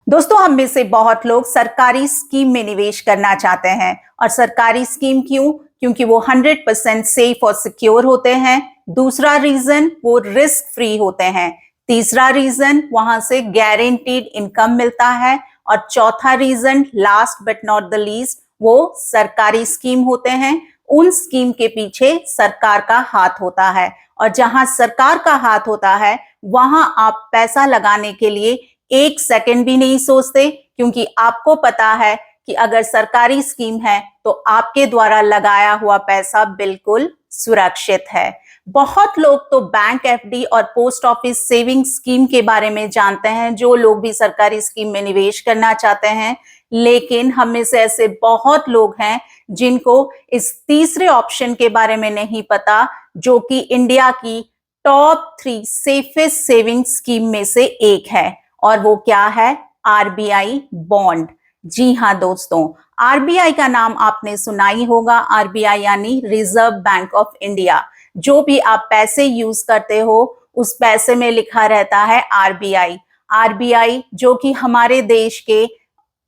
दोस्तों, हम में से बहुत लोग सरकारी स्कीम में निवेश करना चाहते हैं। और सरकारी स्कीम क्यों? क्योंकि वो 100% सेफ और सिक्योर होते हैं। दूसरा रीजन, वो रिस्क फ्री होते हैं। तीसरा रीजन, वहां से गारंटीड इनकम मिलता है। और चौथा reason, last but not the least, वो सरकारी स्कीम होते हैं। उन स्कीम के पीछे सरकार का हाथ होता है। और जहां सरकार का हाथ होता है, वहां आप पैसा लगाने के लिए एक सेकंड भी नहीं सोचते, क्योंकि आपको पता है कि अगर सरकारी स्कीम है तो आपके द्वारा लगाया हुआ पैसा बिल्कुल सुरक्षित है। बहुत लोग तो बैंक एफडी और पोस्ट ऑफिस सेविंग स्कीम के बारे में जानते हैं, जो लोग भी सरकारी स्कीम में निवेश करना चाहते हैं। लेकिन हम में से ऐसे बहुत लोग हैं जिनको इस तीसरे ऑप्शन के बारे में नहीं पता, जो कि इंडिया की टॉप 3 सेफेस्ट सेविंग स्कीम में से एक है। और वो क्या है? RBI bond. जी हाँ दोस्तों, आरबीआई का नाम आपने सुना ही होगा। आरबीआई यानी रिजर्व बैंक ऑफ इंडिया। जो भी आप पैसे यूज करते हो, उस पैसे में लिखा रहता है आरबीआई। आरबीआई जो कि हमारे देश के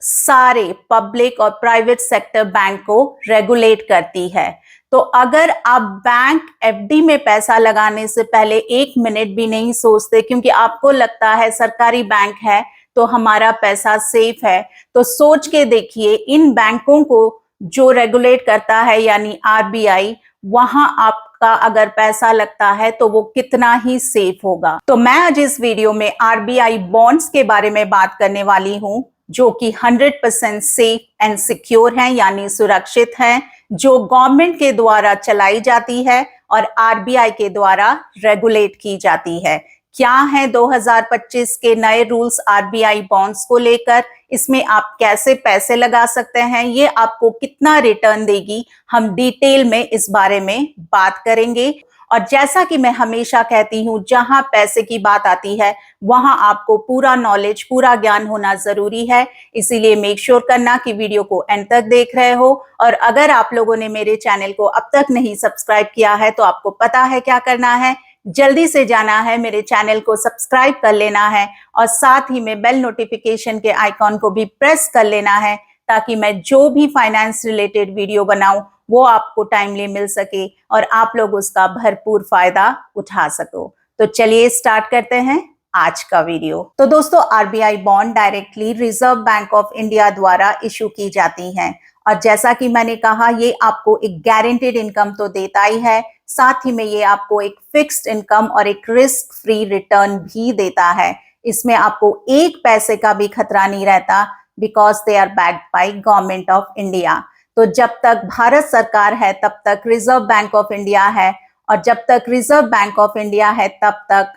सारे पब्लिक और प्राइवेट सेक्टर बैंक को रेगुलेट करती है। तो अगर आप बैंक एफडी में पैसा लगाने से पहले एक मिनट भी नहीं सोचते, क्योंकि आपको लगता है सरकारी बैंक है तो हमारा पैसा सेफ है, तो सोच के देखिए, इन बैंकों को जो रेगुलेट करता है यानी आरबीआई, वहां आपका अगर पैसा लगता है तो वो कितना ही सेफ होगा। तो मैं आज इस वीडियो में आरबीआई बॉन्ड्स के बारे में बात करने वाली हूं, जो कि 100% सेफ एंड सिक्योर हैं, यानी सुरक्षित हैं, जो गवर्नमेंट के द्वारा चलाई जाती है और आरबीआई के द्वारा रेगुलेट की जाती है। क्या है 2025 के नए रूल्स आरबीआई बॉन्ड्स को लेकर? इसमें आप कैसे पैसे लगा सकते हैं, ये आपको कितना रिटर्न देगी, हम डिटेल में इस बारे में बात करेंगे। और जैसा कि मैं हमेशा कहती हूं, जहां पैसे की बात आती है वहां आपको पूरा नॉलेज, पूरा ज्ञान होना जरूरी है। इसीलिए मेक श्योर करना कि वीडियो को एंड तक देख रहे हो। और अगर आप लोगों ने मेरे चैनल को अब तक नहीं सब्सक्राइब किया है तो आपको पता है क्या करना है। जल्दी से जाना है, मेरे चैनल को सब्सक्राइब कर लेना है और साथ ही में बेल नोटिफिकेशन के आइकॉन को भी प्रेस कर लेना है, ताकि मैं जो भी फाइनेंस रिलेटेड वीडियो बनाऊं वो आपको टाइमली मिल सके और आप लोग उसका भरपूर फायदा उठा सको। तो चलिए स्टार्ट करते हैं आज का वीडियो। तो दोस्तों, RBI bond directly reserve bank of India द्वारा इशू की जाती हैं। और जैसा कि मैंने कहा, ये आपको एक गारंटेड इनकम तो देता ही है, साथ ही में ये आपको एक फिक्स्ड इनकम और एक रिस्क फ्री रिटर्न भी देता है। इसमें आपको एक पैसे का भी खतरा नहीं रहता, because they are backed by government of India. तो जब तक भारत सरकार है तब तक रिजर्व बैंक ऑफ इंडिया है, और जब तक रिजर्व बैंक ऑफ इंडिया है तब तक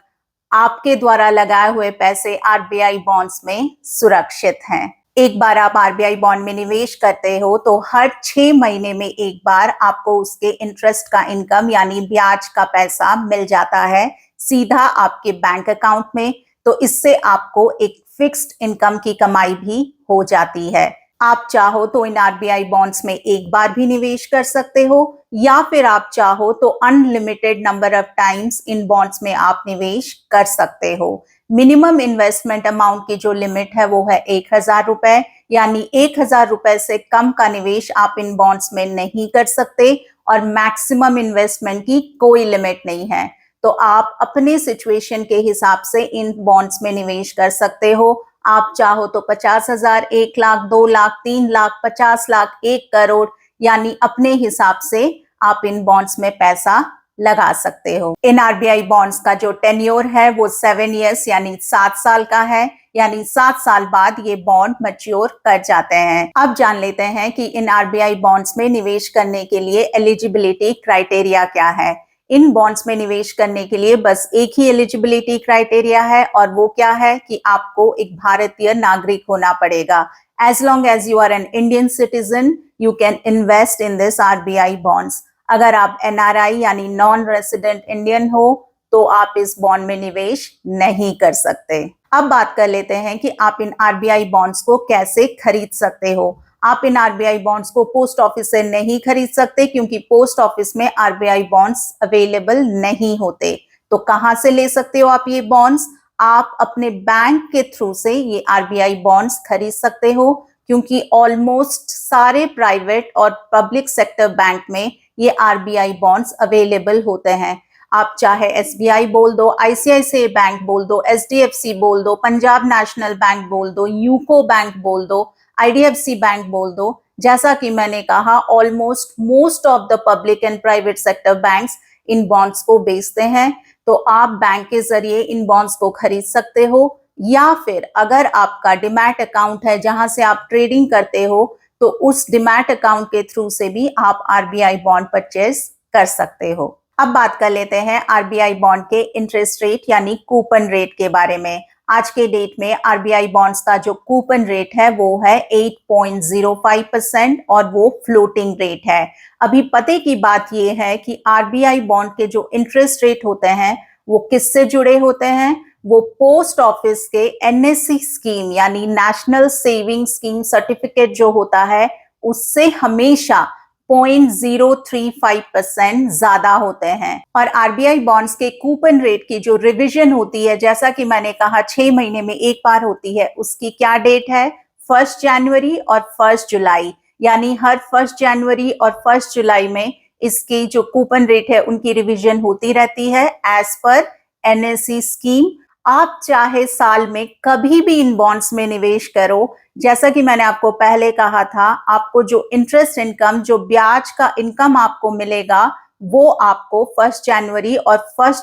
आपके द्वारा लगाए हुए पैसे आरबीआई बॉन्ड्स में सुरक्षित हैं। एक बार आप आरबीआई बॉन्ड में निवेश करते हो तो हर 6 महीने में एक बार आपको उसके इंटरेस्ट का इनकम यानी ब्याज का पैसा मिल जाता है सीधा आपके बैंक अकाउंट में। तो इससे आपको एक फिक्स्ड इनकम की कमाई भी हो जाती है। आप चाहो तो इन आरबीआई बॉन्ड्स में एक बार भी निवेश कर सकते हो, या फिर आप चाहो तो unlimited number of times in bonds में आप निवेश कर सकते हो। मिनिमम इन्वेस्टमेंट अमाउंट की जो लिमिट है वो है 1000 रुपए, यानी 1000 रुपए से कम का निवेश आप इन बॉन्ड्स में नहीं कर सकते। और मैक्सिमम इन्वेस्टमेंट की कोई लिमिट नहीं है। तो आप अपने सिचुएशन के हिसाब से इन बॉन्ड्स में निवेश कर सकते हो। आप चाहो तो 50,000, 1 लाख, 2 लाख, 3 लाख, 50 लाख, 1 करोड़, यानी अपने हिसाब से आप इन बॉन्ड्स में पैसा लगा सकते हो। इन आरबीआई बॉन्ड्स का जो टेन्योर है वो 7 इयर्स यानी 7 साल का है, यानी 7 साल बाद ये बॉन्ड मैच्योर कर जाते हैं। अब जान लेते हैं कि इन आरबीआई बॉन्ड्स में निवेश करने के लिए एलिजिबिलिटी क्राइटेरिया क्या है। इन बॉन्ड्स में निवेश करने के लिए बस एक ही एलिजिबिलिटी क्राइटेरिया है, और वो क्या है कि आपको एक भारतीय नागरिक होना पड़ेगा। As long as you are an Indian citizen, you can invest in this RBI bonds. अगर आप एनआरआई यानी नॉन रेसिडेंट इंडियन हो तो आप इस बॉन्ड में निवेश नहीं कर सकते। अब बात कर लेते हैं कि आप इन आरबीआई बॉन्ड्स को कैसे खरीद सकते हो। आप इन आरबीआई बॉन्ड्स को पोस्ट ऑफिस से नहीं खरीद सकते, क्योंकि पोस्ट ऑफिस में आरबीआई बॉन्ड्स अवेलेबल नहीं होते। तो कहां से ले सकते हो आप ये बॉन्ड्स? आप अपने बैंक के थ्रू से ये आरबीआई बॉन्ड्स खरीद सकते हो, क्योंकि ऑलमोस्ट सारे प्राइवेट और पब्लिक सेक्टर बैंक में ये आरबीआई बॉन्ड्स अवेलेबल होते हैं। आप चाहे एसबीआई बोल दो, आईसीआईसीआई बैंक बोल दो, एचडीएफसी बोल दो, पंजाब नेशनल बैंक बोल दो, यूको बैंक बोल दो, आईडीएफसी बैंक बोल दो, जैसा कि मैंने कहा almost most of the public and private sector banks in bonds को बेचते हैं। तो आप बैंक के जरिए इन बॉन्ड्स को खरीद सकते हो, या फिर अगर आपका डिमैट अकाउंट है जहां से आप ट्रेडिंग करते हो, तो उस डिमैट अकाउंट के थ्रू से भी आप आरबीआई बॉन्ड परचेज कर सकते हो। अब बात कर लेते हैं आरबीआई बॉन्ड के इंटरेस्ट रेट यानी कूपन रेट के बारे में। आज के डेट में आरबीआई बॉन्ड्स का जो कूपन रेट है वो है 8.05% और वो फ्लोटिंग रेट है। अभी पते की बात ये है कि आरबीआई बॉन्ड के जो इंटरेस्ट रेट होते हैं वो किससे जुड़े होते हैं? वो पोस्ट ऑफिस के एनएससी स्कीम यानी नेशनल सेविंग स्कीम सर्टिफिकेट जो होता है उससे हमेशा 0.035% ज्यादा होते हैं। और आरबीआई बॉन्ड्स के कूपन रेट की जो रिवीजन होती है, जैसा कि मैंने कहा 6 महीने में एक बार होती है, उसकी क्या डेट है? 1 जनवरी और 1 जुलाई, यानी हर 1 जनवरी और 1 जुलाई में इसकी जो कूपन रेट है उनकी रिवीजन होती रहती है एज पर एनएससी स्कीम। आप चाहे साल में कभी भी इन बॉन्ड्स में निवेश करो, जैसा कि मैंने आपको पहले कहा था, आपको जो इंटरेस्ट इनकम, जो ब्याज का इनकम आपको मिलेगा वो आपको 1 जनवरी और 1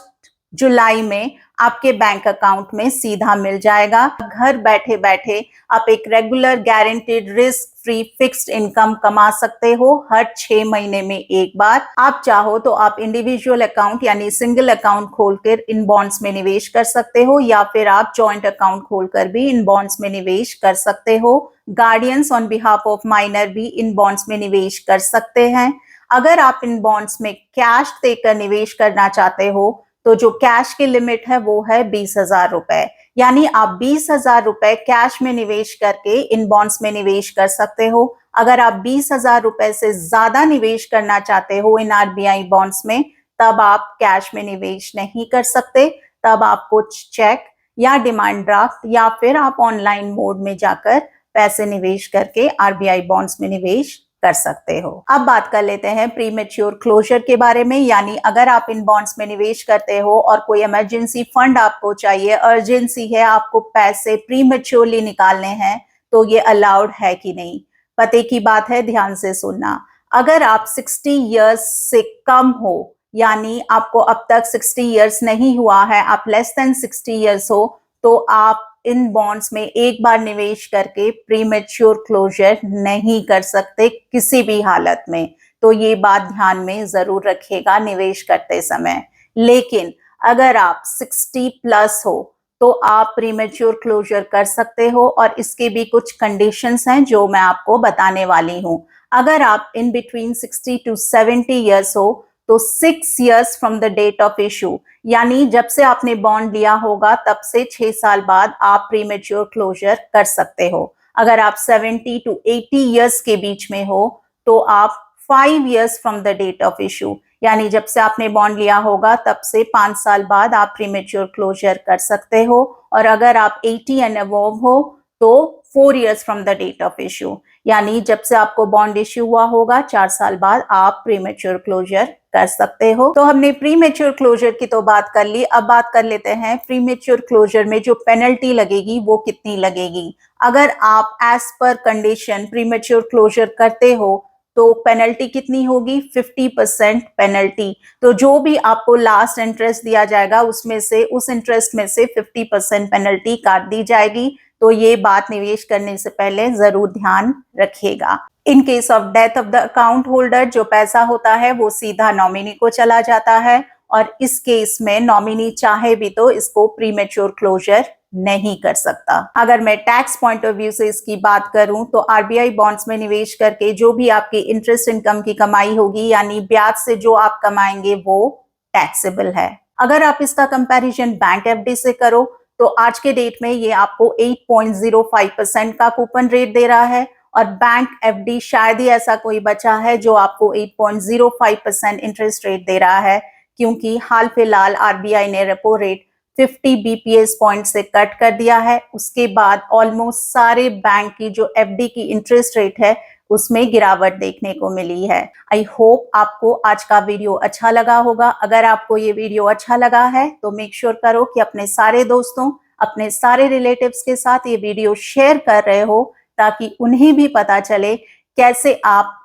जुलाई में आपके बैंक अकाउंट में सीधा मिल जाएगा। घर बैठे बैठे आप एक regular guaranteed risk free fixed income कमा सकते हो हर 6 महीने में एक बार। आप चाहो तो आप इंडिविजुअल अकाउंट यानी सिंगल अकाउंट खोलकर इन बॉन्ड्स में निवेश कर सकते हो, या फिर आप जॉइंट अकाउंट खोलकर भी इन बॉन्ड्स में निवेश कर सकते हो। Guardians on behalf of minor भी इन बॉन्ड्स में निवेश कर सकते हैं। अगर आप इन बॉन्ड्स में कैश देकर निवेश करना चाहते हो तो जो कैश की लिमिट है वो है 20,000 रुपए, यानी आप 20,000 रुपए कैश में निवेश करके इन बॉन्ड्स में निवेश कर सकते हो। अगर आप 20,000 रुपए से ज्यादा निवेश करना चाहते हो इन आरबीआई बॉन्ड्स में, तब आप कैश में निवेश नहीं कर सकते। तब आपको चेक या डिमांड ड्राफ्ट या फिर आप ऑनलाइन मोड में जाकर पैसे निवेश करके आरबीआई बॉन्ड्स में निवेश कर सकते हो। अब बात कर लेते हैं प्रीमेच्योर क्लोजर के बारे में, यानी अगर आप इन बॉन्ड्स में निवेश करते हो और कोई इमरजेंसी फंड आपको चाहिए, अर्जेंसी है, आपको पैसे प्रीमेच्योरली निकालने हैं, तो ये अलाउड है कि नहीं। पते की बात है, ध्यान से सुनना। अगर आप 60 इयर्स से कम हो, यानी आपको अब तक 60 इयर्स नहीं हुआ है, आप लेस देन 60 इयर्स हो, तो आप इन बॉन्ड्स में एक बार निवेश करके प्रीमेच्योर क्लोजर नहीं कर सकते किसी भी हालत में। तो ये बात ध्यान में जरूर रखिएगा निवेश करते समय। लेकिन अगर आप 60 प्लस हो तो आप प्रीमेच्योर क्लोजर कर सकते हो, और इसके भी कुछ कंडीशंस हैं जो मैं आपको बताने वाली हूं। अगर आप इन बिटवीन 60 to 70 इयर्स हो तो 6 years from the date of issue, यानी जब से आपने बॉन्ड लिया होगा तब से 6 साल बाद आप प्रीमेच्योर क्लोजर कर सकते हो। अगर आप 70 to 80 इयर्स के बीच में हो तो आप 5 years from the date of issue, यानी जब से आपने बॉन्ड लिया होगा तब से 5 साल बाद आप प्रीमेच्योर क्लोजर कर सकते हो। और अगर आप 80 एंड अबव हो तो 4 years from the date of issue, यानी जब से आपको बॉन्ड इश्यू हुआ होगा 4 साल बाद आप प्रीमेच्योर क्लोजर कर सकते हो। तो हमने प्रीमेच्योर क्लोजर की तो बात कर ली, अब बात कर लेते हैं प्रीमेच्योर क्लोजर में जो पेनल्टी लगेगी वो कितनी लगेगी। अगर आप as per condition premature closure करते हो तो पेनल्टी कितनी होगी? 50% पेनल्टी। तो जो भी आपको लास्ट इंटरेस्ट दिया जाएगा उसमें से, उस इंटरेस्ट में से 50% पेनल्टी काट दी जाएगी। तो ये बात निवेश करने से पहले जरूर ध्यान रखिएगा। In case of death of the account holder जो पैसा होता है वो सीधा नॉमिनी को चला जाता है, और इस केस में नॉमिनी चाहे भी तो इसको प्रीमेच्योर क्लोजर नहीं कर सकता। अगर मैं टैक्स पॉइंट ऑफ व्यू से इसकी बात करूं तो आरबीआई बॉन्ड्स में निवेश करके जो भी आपकी इंटरेस्ट इनकम की कमाई होगी, यानी ब्याज से जो आप कमाएंगे, वो टैक्सेबल है। अगर आप इसका कंपैरिजन बैंक एफडी से करो तो आज के डेट में ये आपको 8.05% का कूपन रेट दे रहा है, और बैंक एफडी शायद ही ऐसा कोई बचा है जो आपको 8.05% इंटरेस्ट रेट दे रहा है, क्योंकि हाल फिलहाल आरबीआई ने रेपो रेट 50 बीपीएस पॉइंट से कट कर दिया है। उसके बाद ऑलमोस्ट सारे बैंक की जो एफडी की इंटरेस्ट रेट है उसमें गिरावट देखने को मिली है। आई होप आपको आज का वीडियो अच्छा लगा होगा। अगर आपको ये वीडियो अच्छा लगा है तो मेक श्योर करो कि अपने सारे दोस्तों, अपने सारे रिलेटिव्स के साथ ये वीडियो शेयर कर रहे हो, ताकि उन्हें भी पता चले कैसे आप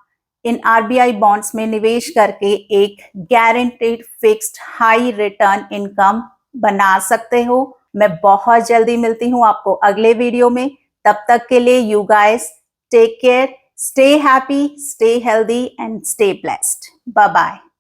इन आरबीआई बॉन्ड्स में निवेश करके एक guaranteed fixed high return income बना सकते हो। मैं बहुत जल्दी मिलती हूँ आपको अगले वीडियो में। तब तक के लिए you guys take care, stay happy, stay healthy and stay blessed. Bye bye.